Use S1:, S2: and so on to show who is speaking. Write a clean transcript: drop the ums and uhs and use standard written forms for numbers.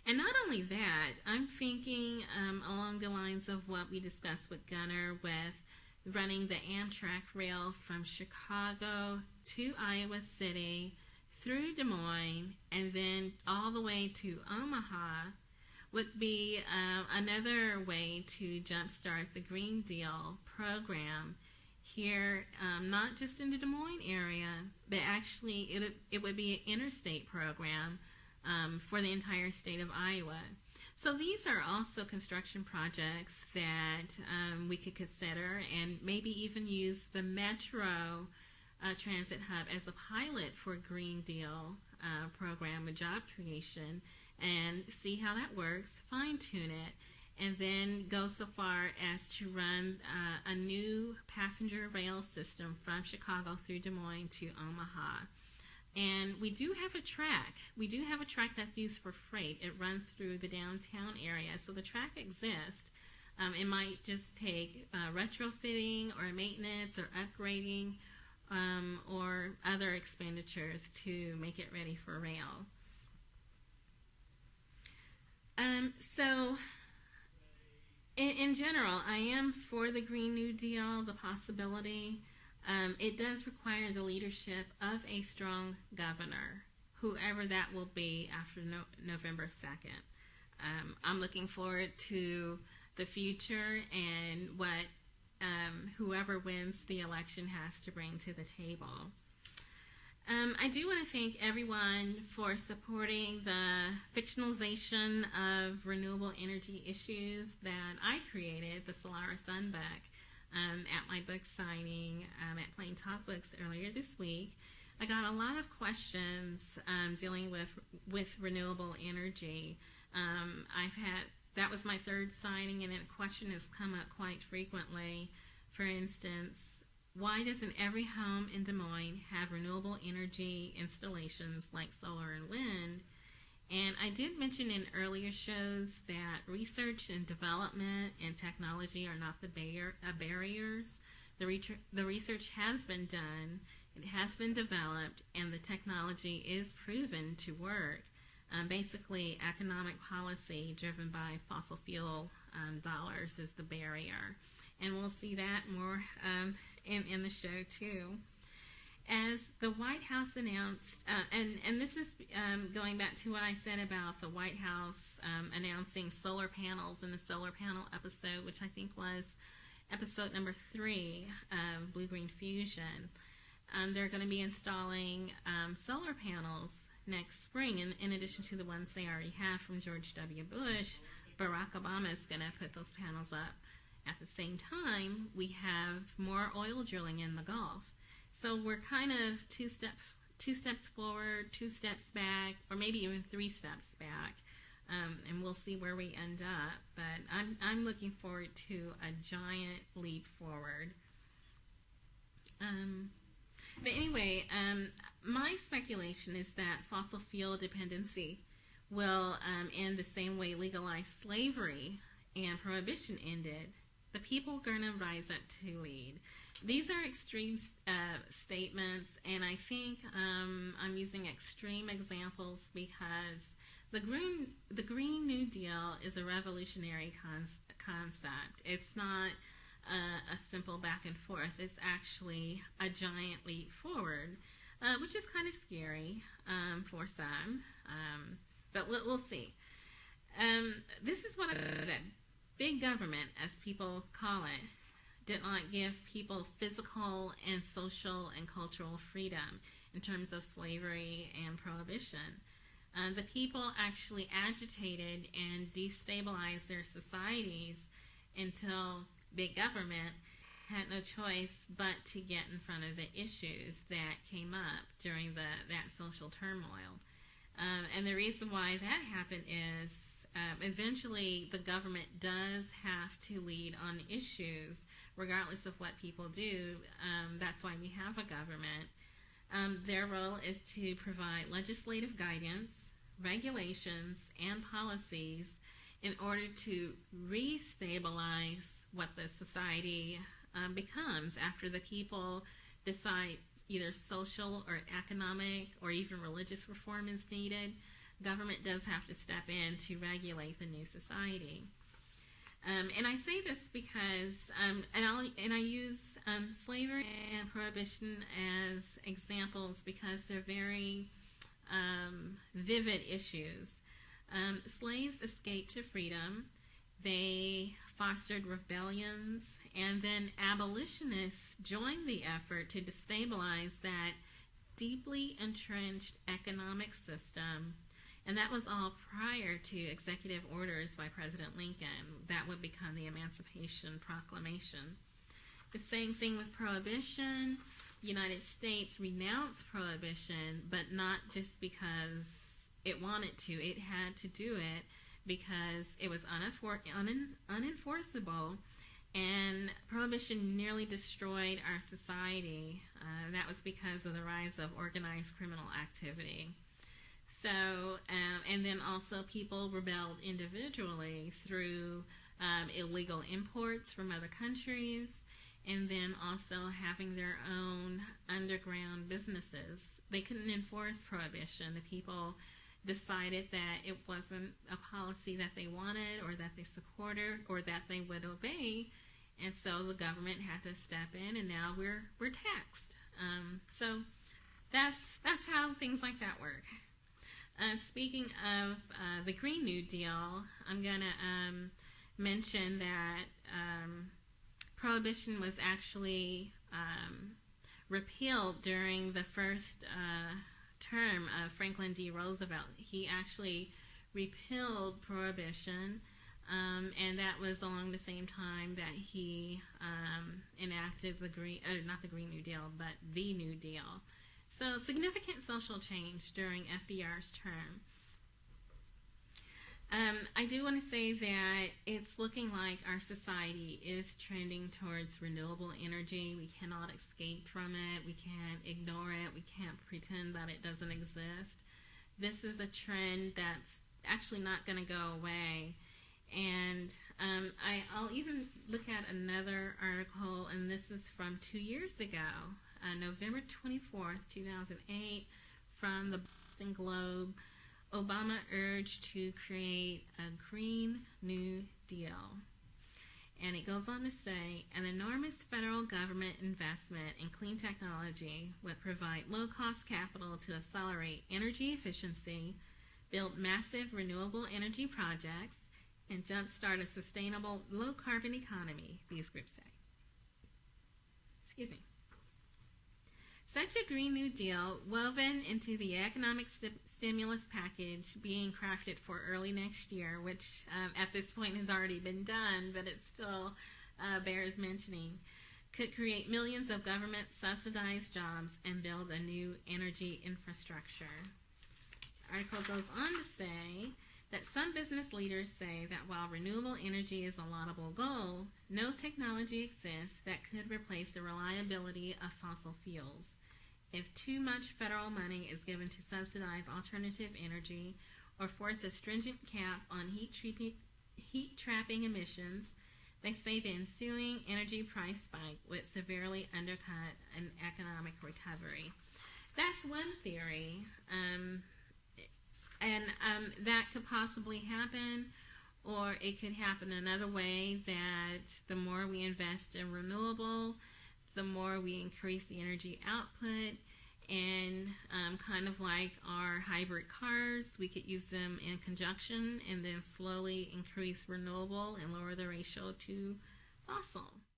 S1: And not only that, I'm thinking along the lines of what we discussed with Gunnar with running the Amtrak rail from Chicago to Iowa City through Des Moines and then all the way to Omaha would be another way to jumpstart the Green Deal program here, not just in the Des Moines area, but actually it would be an interstate program for the entire state of Iowa. So these are also construction projects that we could consider and maybe even use the Metro Transit Hub as a pilot for a Green Deal program, a job creation, and see how that works, fine-tune it, and then go so far as to run a new passenger rail system from Chicago through Des Moines to Omaha. And we do have a track. We do have a track that's used for freight. It runs through the downtown area, so the track exists. It might just take retrofitting or maintenance or upgrading or other expenditures to make it ready for rail. So in general, I am for the Green New Deal, the possibility. It does require the leadership of a strong governor, whoever that will be after November 2nd. I'm looking forward to the future and what whoever wins the election has to bring to the table. I do want to thank everyone for supporting the fictionalization of renewable energy issues that I created, the Solaris Sun book, at my book signing at Plain Talk Books earlier this week. I got a lot of questions dealing with renewable energy. That was my third signing, and a question has come up quite frequently. For instance, why doesn't every home in Des Moines have renewable energy installations like solar and wind? And I did mention in earlier shows that research and development and technology are not the barriers. The research has been done, it has been developed, and the technology is proven to work. Basically, economic policy driven by fossil fuel dollars is the barrier. And we'll see that more in the show too. As the White House announced, and this is going back to what I said about the White House announcing solar panels in the solar panel episode, which I think was episode number 3 of Blue.Green.Fusion. They're going to be installing solar panels next spring, in addition to the ones they already have from George W. Bush. Barack Obama is going to put those panels up. At the same time, we have more oil drilling in the Gulf. So we're kind of two steps forward, 2 steps back, or maybe even 3 steps back, and we'll see where we end up. But I'm looking forward to a giant leap forward. But anyway, my speculation is that fossil fuel dependency will end the same way legalized slavery and prohibition ended. The people are going to rise up to lead. These are extreme statements, and I think I'm using extreme examples because the Green New Deal is a revolutionary concept. It's not a simple back and forth. It's actually a giant leap forward, which is kind of scary for some, but we'll see. This is what that big government, as people call it, did not give people physical and social and cultural freedom in terms of slavery and prohibition. The people actually agitated and destabilized their societies until big government had no choice but to get in front of the issues that came up during that social turmoil. And the reason why that happened is eventually the government does have to lead on issues regardless of what people do. That's why we have a government. Their role is to provide legislative guidance, regulations, and policies in order to restabilize what the society becomes after the people decide either social or economic or even religious reform is needed. government does have to step in to regulate the new society. And I say this because, and I use slavery and prohibition as examples because they're very vivid issues. Slaves escaped to freedom. They fostered rebellions, and then abolitionists joined the effort to destabilize that deeply entrenched economic system. And that was all prior to executive orders by President Lincoln. That would become the Emancipation Proclamation. The same thing with prohibition. The United States renounced prohibition, but not just because it wanted to. It had to do it because it was unenforceable, and prohibition nearly destroyed our society. That was because of the rise of organized criminal activity. So, and then also people rebelled individually through illegal imports from other countries, and then also having their own underground businesses. They couldn't enforce prohibition. The people decided that it wasn't a policy that they wanted or that they supported or that they would obey, and so the government had to step in, and now we're taxed. So that's how things like that work. Speaking of the Green New Deal, I'm going to mention that prohibition was actually repealed during the first term of Franklin D. Roosevelt. He actually repealed prohibition, and that was along the same time that he enacted not the Green New Deal, but the New Deal. So significant social change during FDR's term. I do want to say that it's looking like our society is trending towards renewable energy. We cannot escape from it. We can't ignore it. We can't pretend that it doesn't exist. This is a trend that's actually not going to go away. And I'll even look at another article, and this is from 2 years ago. November 24th, 2008, from the Boston Globe. Obama urged to create a Green New Deal. And it goes on to say, an enormous federal government investment in clean technology would provide low-cost capital to accelerate energy efficiency, build massive renewable energy projects, and jumpstart a sustainable low-carbon economy, these groups say. Excuse me. Such a Green New Deal, woven into the economic stimulus package being crafted for early next year, which at this point has already been done, but it still bears mentioning, could create millions of government-subsidized jobs and build a new energy infrastructure. The article goes on to say that some business leaders say that while renewable energy is a laudable goal, no technology exists that could replace the reliability of fossil fuels. If too much federal money is given to subsidize alternative energy or force a stringent cap on heat-trapping emissions, they say the ensuing energy price spike would severely undercut an economic recovery. That's one theory, and that could possibly happen, or it could happen another way, that the more we invest in renewable, the more we increase the energy output, and kind of like our hybrid cars, we could use them in conjunction and then slowly increase renewable and lower the ratio to fossil.